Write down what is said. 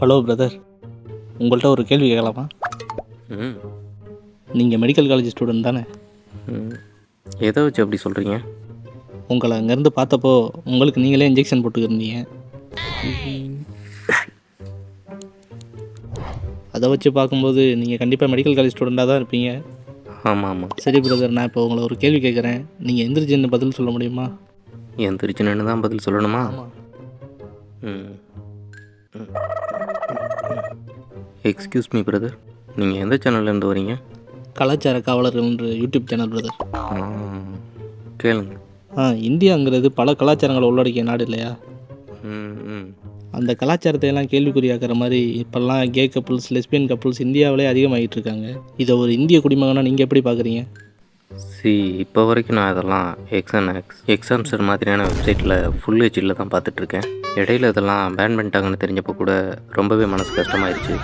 Hello brother, உங்கள்கிட்ட ஒரு கேள்வி கேட்கலாமா? ம் நீங்கள் மெடிக்கல் காலேஜ் ஸ்டூடெண்ட் தானே? ம் எதை வச்சு அப்படி சொல்கிறீங்க? உங்களை அங்கேருந்து பார்த்தப்போ உங்களுக்கு நீங்களே இன்ஜெக்ஷன் போட்டுக்கிருந்தீங்க. அதை வச்சு பார்க்கும்போது நீங்கள் கண்டிப்பாக மெடிக்கல் காலேஜ் ஸ்டூடெண்ட்டாக தான் இருப்பீங்க. ஆமாம் ஆமாம். சரி பிரதர், நான் இப்போ உங்களை ஒரு கேள்வி கேட்குறேன். நீங்கள் எந்திரிச்சின்னு பதில் சொல்ல முடியுமா? எந்திரிச்சுன்னு தான் பதில் சொல்லணுமா? ஆமாம். ம் எக்ஸ்கியூஸ் மீ பிரதர், நீங்கள் எந்த சேனல்லேருந்து வரீங்க? கலாச்சார காவலர்கள்ன்ற யூடியூப் சேனல் பிரதர். கேளுங்க. இந்தியாங்கிறது பல கலாச்சாரங்களை உள்ளடக்கிய நாடு இல்லையா? ம் ம் அந்த கலாச்சாரத்தை எல்லாம் கேள்விக்குறியாக்குற மாதிரி இப்போல்லாம் கே கப்புள்ஸ், லெஸ்பியன் கப்புள்ஸ் இந்தியாவிலே அதிகமாகிட்டு இருக்காங்க. இதை ஒரு இந்திய குடிமகனாக நீங்கள் எப்படி பார்க்குறீங்க? இப்போ வரைக்கும் நான் இதெல்லாம் எக்ஸாம்சர் மாதிரியான வெப்சைட்டில் ஃபுல் ஹெச்டியில் தான் பார்த்துட்ருக்கேன். இடையில இதெல்லாம் பேன் பண்ணிட்டாங்கன்னு தெரிஞ்சப்போ கூட ரொம்பவே மனசு கஷ்டமாயிருச்சு.